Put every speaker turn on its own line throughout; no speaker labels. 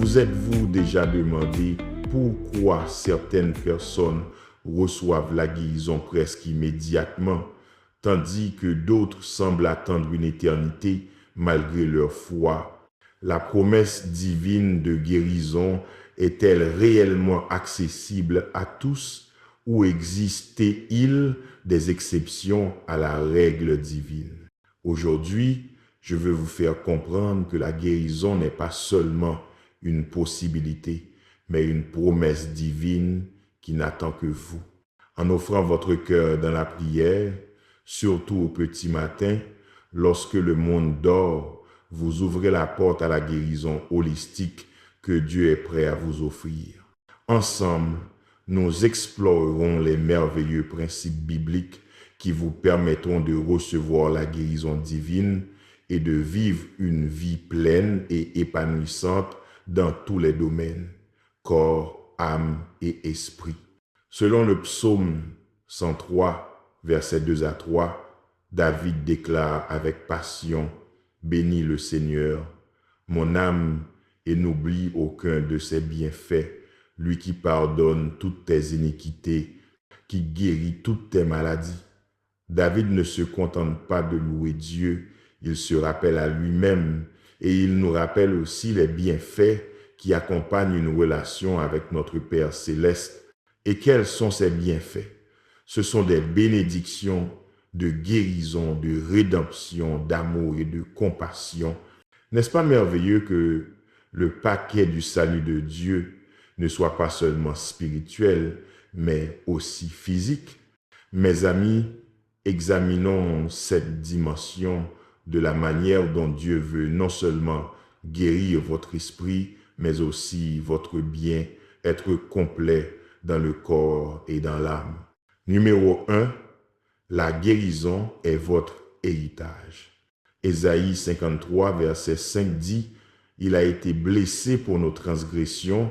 Vous êtes-vous déjà demandé pourquoi certaines personnes reçoivent la guérison presque immédiatement, tandis que d'autres semblent attendre une éternité malgré leur foi? La promesse divine de guérison est-elle réellement accessible à tous ou existe-t-il des exceptions à la règle divine? Aujourd'hui, je veux vous faire comprendre que la guérison n'est pas seulement une possibilité, mais une promesse divine qui n'attend que vous. En offrant votre cœur dans la prière, surtout au petit matin, lorsque le monde dort, vous ouvrez la porte à la guérison holistique que Dieu est prêt à vous offrir. Ensemble, nous explorerons les merveilleux principes bibliques qui vous permettront de recevoir la guérison divine et de vivre une vie pleine et épanouissante dans tous les domaines, corps, âme et esprit. Selon le psaume 103, versets 2 à 3, David déclare avec passion: « Bénis le Seigneur, mon âme, et n'oublie aucun de ses bienfaits, lui qui pardonne toutes tes iniquités, qui guérit toutes tes maladies. » David ne se contente pas de louer Dieu, il se rappelle à lui-même et il nous rappelle aussi les bienfaits qui accompagnent une relation avec notre Père céleste. Et quels sont ces bienfaits? Ce sont des bénédictions de guérison, de rédemption, d'amour et de compassion. N'est-ce pas merveilleux que le paquet du salut de Dieu ne soit pas seulement spirituel, mais aussi physique? Mes amis, examinons cette dimension de la manière dont Dieu veut non seulement guérir votre esprit, mais aussi votre bien, être complet dans le corps et dans l'âme. Numéro 1, la guérison est votre héritage. Ésaïe 53, verset 5 dit: « Il a été blessé pour nos transgressions,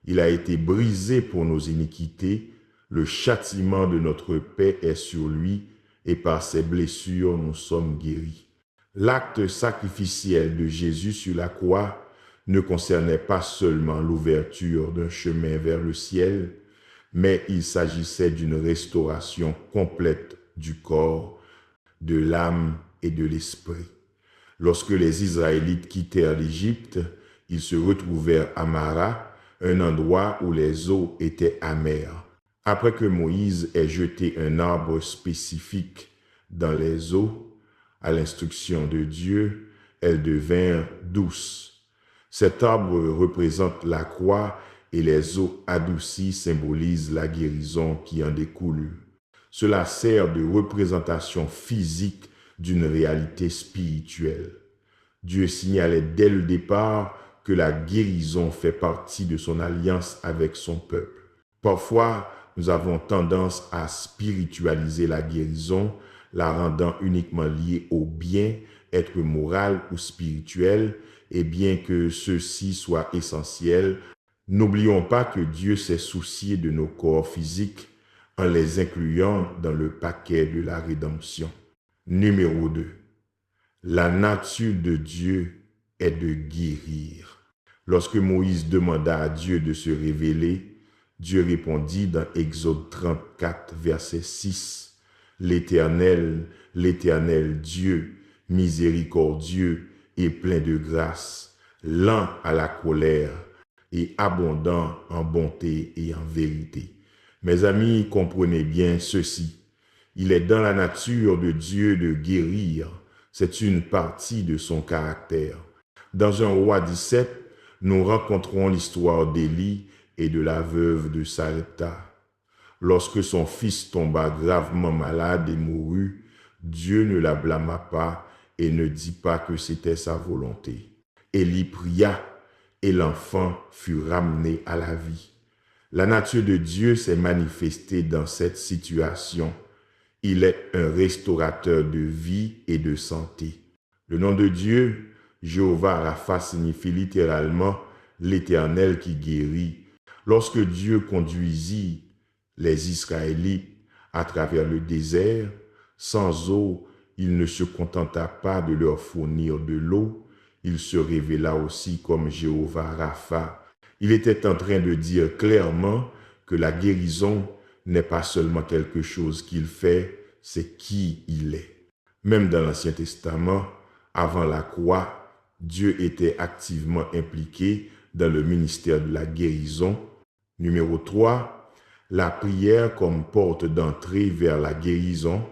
il a été brisé pour nos iniquités, le châtiment de notre paix est sur lui, et par ses blessures nous sommes guéris. » L'acte sacrificiel de Jésus sur la croix ne concernait pas seulement l'ouverture d'un chemin vers le ciel, mais il s'agissait d'une restauration complète du corps, de l'âme et de l'esprit. Lorsque les Israélites quittèrent l'Égypte, ils se retrouvèrent à Mara, un endroit où les eaux étaient amères. Après que Moïse ait jeté un arbre spécifique dans les eaux, à l'instruction de Dieu, elles devinrent douces. Cet arbre représente la croix et les eaux adoucies symbolisent la guérison qui en découle. Cela sert de représentation physique d'une réalité spirituelle. Dieu signalait dès le départ que la guérison fait partie de son alliance avec son peuple. Parfois, nous avons tendance à spiritualiser la guérison, la rendant uniquement liée au bien, être moral ou spirituel, et bien que ceci soit essentiel, n'oublions pas que Dieu s'est soucié de nos corps physiques en les incluant dans le paquet de la rédemption. Numéro 2. La nature de Dieu est de guérir. Lorsque Moïse demanda à Dieu de se révéler, Dieu répondit dans Exode 34, verset 6, « L'Éternel, l'Éternel Dieu, miséricordieux et plein de grâce, lent à la colère et abondant en bonté et en vérité. » Mes amis, comprenez bien ceci. Il est dans la nature de Dieu de guérir. C'est une partie de son caractère. Dans un roi 17, nous rencontrons l'histoire d'Élie et de la veuve de Sarepta. Lorsque son fils tomba gravement malade et mourut, Dieu ne la blâma pas et ne dit pas que c'était sa volonté. Élie pria et l'enfant fut ramené à la vie. La nature de Dieu s'est manifestée dans cette situation. Il est un restaurateur de vie et de santé. Le nom de Dieu, Jéhovah Rapha, signifie littéralement « l'Éternel qui guérit ». Lorsque Dieu conduisit les Israélites à travers le désert, sans eau, il ne se contenta pas de leur fournir de l'eau, il se révéla aussi comme Jéhovah Rapha. Il était en train de dire clairement que la guérison n'est pas seulement quelque chose qu'il fait, c'est qui il est. Même dans l'Ancien Testament, avant la croix, Dieu était activement impliqué dans le ministère de la guérison. Numéro 3, la prière comme porte d'entrée vers la guérison.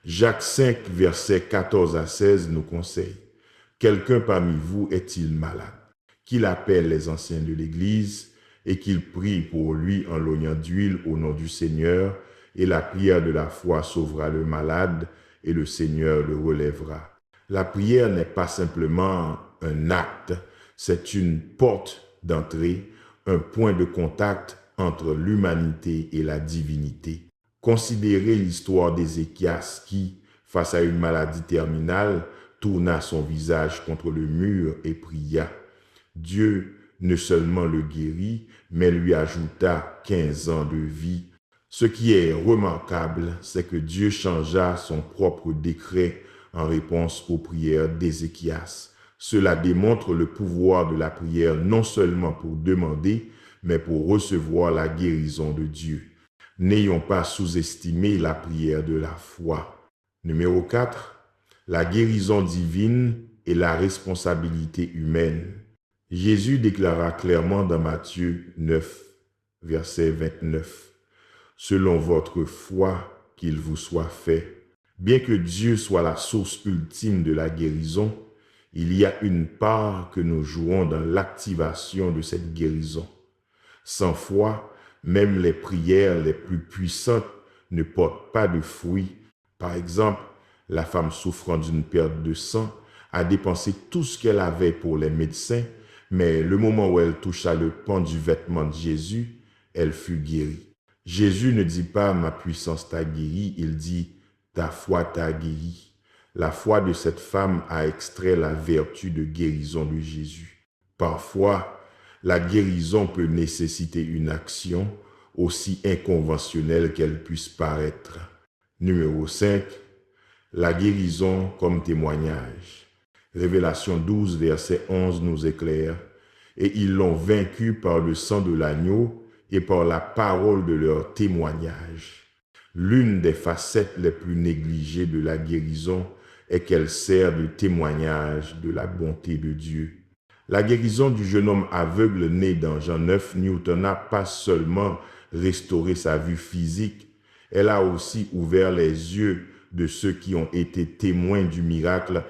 Jacques 5, versets 14 à 16 nous conseille: quelqu'un parmi vous est-il malade? Qu'il appelle les anciens de l'Église et qu'il prie pour lui en l'oignant d'huile au nom du Seigneur, et la prière de la foi sauvera le malade et le Seigneur le relèvera. La prière n'est pas simplement un acte, c'est une porte d'entrée, un point de contact entre l'humanité et la divinité. Considérez l'histoire d'Ézéchias qui, face à une maladie terminale, tourna son visage contre le mur et pria. Dieu ne seulement le guérit, mais lui ajouta 15 ans de vie. Ce qui est remarquable, c'est que Dieu changea son propre décret en réponse aux prières d'Ézéchias. Cela démontre le pouvoir de la prière non seulement pour demander, mais pour recevoir la guérison de Dieu. N'ayons pas sous-estimé la prière de la foi. Numéro 4, la guérison divine et la responsabilité humaine. Jésus déclara clairement dans Matthieu 9, verset 29, « Selon votre foi, qu'il vous soit fait. » Bien que Dieu soit la source ultime de la guérison, il y a une part que nous jouons dans l'activation de cette guérison. Sans foi, même les prières les plus puissantes ne portent pas de fruits. Par exemple, la femme souffrant d'une perte de sang a dépensé tout ce qu'elle avait pour les médecins, mais le moment où elle toucha le pan du vêtement de Jésus, elle fut guérie. Jésus ne dit pas « ma puissance t'a guéri », il dit « ta foi t'a guéri ». La foi de cette femme a extrait la vertu de guérison de Jésus. Parfois, la guérison peut nécessiter une action, aussi inconventionnelle qu'elle puisse paraître. Numéro 5, la guérison comme témoignage. Révélation 12, verset 11 nous éclaire: « Et ils l'ont vaincu par le sang de l'agneau et par la parole de leur témoignage. » L'une des facettes les plus négligées de la guérison est qu'elle sert de témoignage de la bonté de Dieu. La guérison du jeune homme aveugle né dans Jean 9 Newton n'a pas seulement restauré sa vue physique, elle a aussi ouvert les yeux de ceux qui ont été témoins du miracle.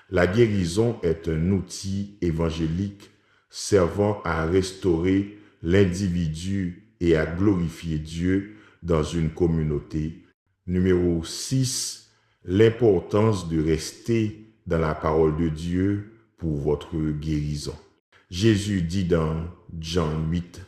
La guérison est un outil évangélique servant à restaurer l'individu et à glorifier Dieu dans une communauté. Numéro 6, l'importance de rester dans la parole de Dieu pour votre guérison. Jésus dit dans Jean 8,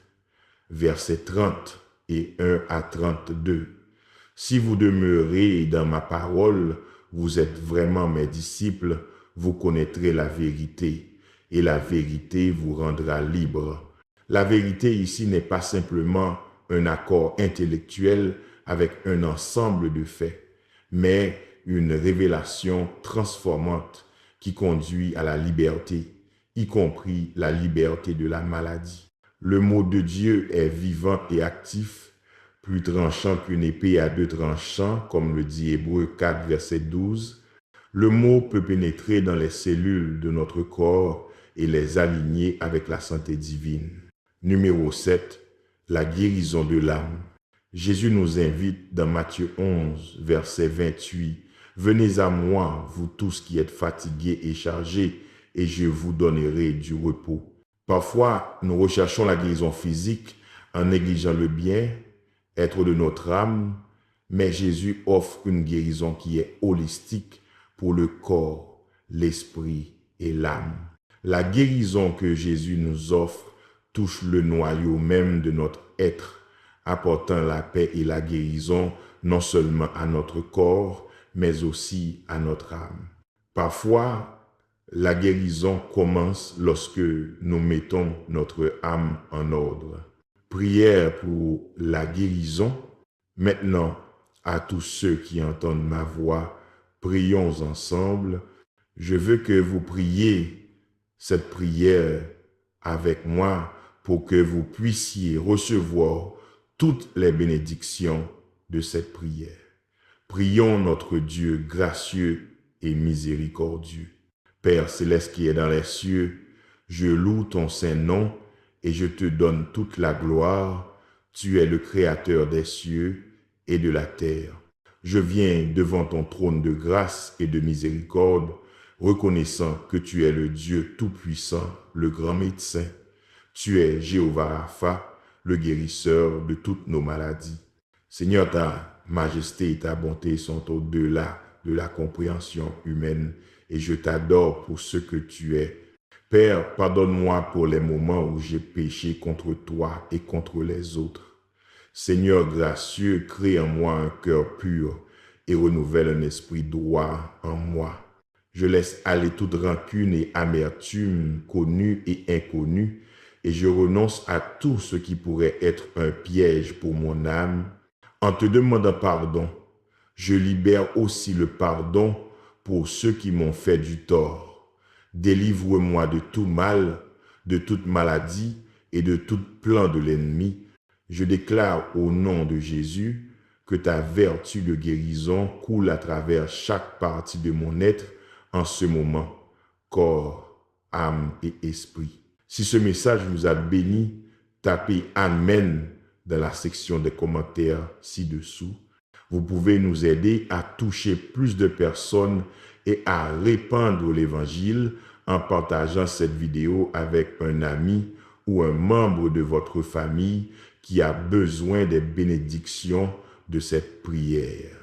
versets 30 et 1 à 32, « Si vous demeurez dans ma parole, vous êtes vraiment mes disciples, vous connaîtrez la vérité, et la vérité vous rendra libre. » La vérité ici n'est pas simplement un accord intellectuel avec un ensemble de faits, mais une révélation transformante qui conduit à la liberté, y compris la liberté de la maladie. Le mot de Dieu est vivant et actif, plus tranchant qu'une épée à deux tranchants, comme le dit Hébreux 4, verset 12. Le mot peut pénétrer dans les cellules de notre corps et les aligner avec la santé divine. Numéro 7, la guérison de l'âme. Jésus nous invite dans Matthieu 11, verset 28, « Venez à moi, vous tous qui êtes fatigués et chargés, et je vous donnerai du repos. » Parfois, nous recherchons la guérison physique en négligeant le bien-être de notre âme, mais Jésus offre une guérison qui est holistique pour le corps, l'esprit et l'âme. La guérison que Jésus nous offre touche le noyau même de notre être, apportant la paix et la guérison non seulement à notre corps, mais aussi à notre âme. Parfois, la guérison commence lorsque nous mettons notre âme en ordre. Prière pour la guérison. Maintenant, à tous ceux qui entendent ma voix, prions ensemble. Je veux que vous priez cette prière avec moi pour que vous puissiez recevoir toutes les bénédictions de cette prière. Prions notre Dieu gracieux et miséricordieux. Père céleste qui est dans les cieux, je loue ton saint nom et je te donne toute la gloire. Tu es le Créateur des cieux et de la terre. Je viens devant ton trône de grâce et de miséricorde, reconnaissant que tu es le Dieu tout-puissant, le grand médecin. Tu es Jéhovah Rapha, le guérisseur de toutes nos maladies. Seigneur, ta majesté et ta bonté sont au-delà de la compréhension humaine et je t'adore pour ce que tu es. Père, pardonne-moi pour les moments où j'ai péché contre toi et contre les autres. Seigneur gracieux, crée en moi un cœur pur et renouvelle un esprit droit en moi. Je laisse aller toute rancune et amertume connue et inconnue et je renonce à tout ce qui pourrait être un piège pour mon âme. En te demandant pardon, je libère aussi le pardon pour ceux qui m'ont fait du tort. Délivre-moi de tout mal, de toute maladie et de tout plan de l'ennemi. Je déclare au nom de Jésus que ta vertu de guérison coule à travers chaque partie de mon être en ce moment, corps, âme et esprit. Si ce message vous a béni, tapez Amen dans la section des commentaires ci-dessous. Vous pouvez nous aider à toucher plus de personnes et à répandre l'Évangile en partageant cette vidéo avec un ami ou un membre de votre famille qui a besoin des bénédictions de cette prière.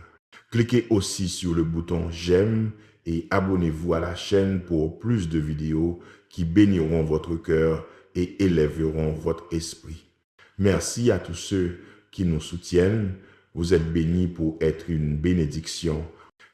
Cliquez aussi sur le bouton j'aime et abonnez-vous à la chaîne pour plus de vidéos qui béniront votre cœur et élèveront votre esprit. Merci à tous ceux qui nous soutiennent. Vous êtes bénis pour être une bénédiction.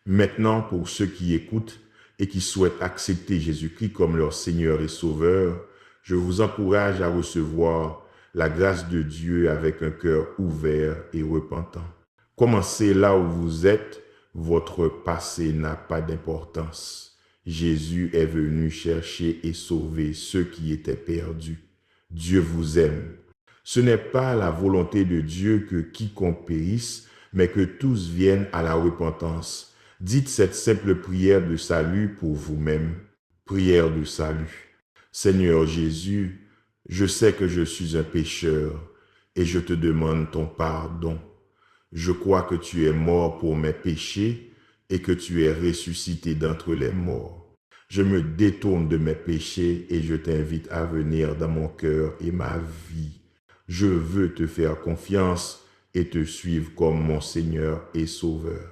Maintenant, pour ceux qui écoutent et qui souhaitent accepter Jésus-Christ comme leur Seigneur et Sauveur, je vous encourage à recevoir la grâce de Dieu avec un cœur ouvert et repentant. Commencez là où vous êtes, votre passé n'a pas d'importance. Jésus est venu chercher et sauver ceux qui étaient perdus. Dieu vous aime. Ce n'est pas la volonté de Dieu que quiconque périsse, mais que tous viennent à la repentance. Dites cette simple prière de salut pour vous-même. Prière de salut. Seigneur Jésus, je sais que je suis un pécheur et je te demande ton pardon. Je crois que tu es mort pour mes péchés et que tu es ressuscité d'entre les morts. Je me détourne de mes péchés et je t'invite à venir dans mon cœur et ma vie. Je veux te faire confiance et te suivre comme mon Seigneur et Sauveur.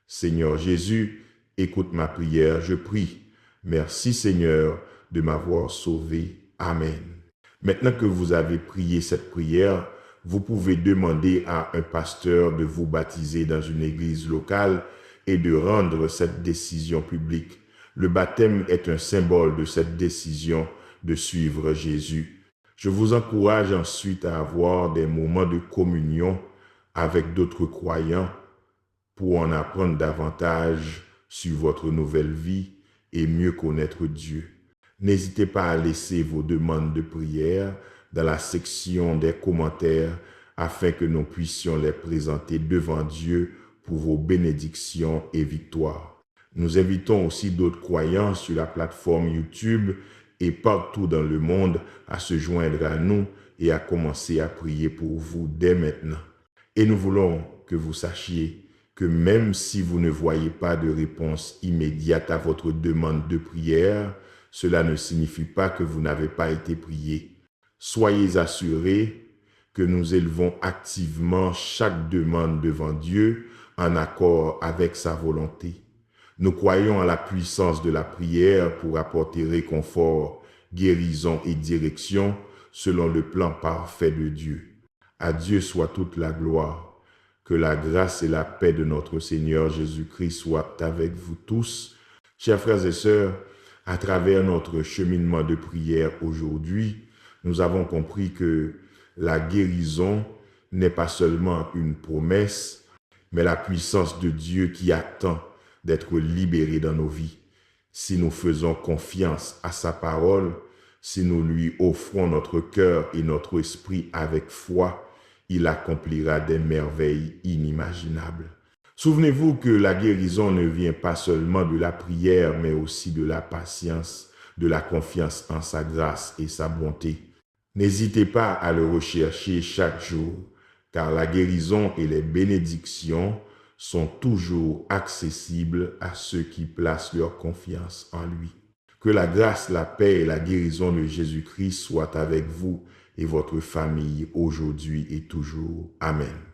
Seigneur Jésus, écoute ma prière, je prie. Merci Seigneur de m'avoir sauvé. Amen. Maintenant que vous avez prié cette prière, vous pouvez demander à un pasteur de vous baptiser dans une église locale et de rendre cette décision publique. Le baptême est un symbole de cette décision de suivre Jésus. Je vous encourage ensuite à avoir des moments de communion avec d'autres croyants pour en apprendre davantage sur votre nouvelle vie et mieux connaître Dieu. N'hésitez pas à laisser vos demandes de prière dans la section des commentaires afin que nous puissions les présenter devant Dieu pour vos bénédictions et victoires. Nous invitons aussi d'autres croyants sur la plateforme YouTube et partout dans le monde à se joindre à nous et à commencer à prier pour vous dès maintenant. Et nous voulons que vous sachiez que même si vous ne voyez pas de réponse immédiate à votre demande de prière, cela ne signifie pas que vous n'avez pas été prié. Soyez assurés que nous élevons activement chaque demande devant Dieu en accord avec sa volonté. Nous croyons en la puissance de la prière pour apporter réconfort, guérison et direction selon le plan parfait de Dieu. À Dieu soit toute la gloire. Que la grâce et la paix de notre Seigneur Jésus-Christ soient avec vous tous. Chers frères et sœurs, à travers notre cheminement de prière aujourd'hui, nous avons compris que la guérison n'est pas seulement une promesse, mais la puissance de Dieu qui attend d'être libérée dans nos vies. Si nous faisons confiance à sa parole, si nous lui offrons notre cœur et notre esprit avec foi, il accomplira des merveilles inimaginables. Souvenez-vous que la guérison ne vient pas seulement de la prière, mais aussi de la patience, de la confiance en sa grâce et sa bonté. N'hésitez pas à le rechercher chaque jour, car la guérison et les bénédictions sont toujours accessibles à ceux qui placent leur confiance en lui. Que la grâce, la paix et la guérison de Jésus-Christ soient avec vous et votre famille aujourd'hui et toujours. Amen.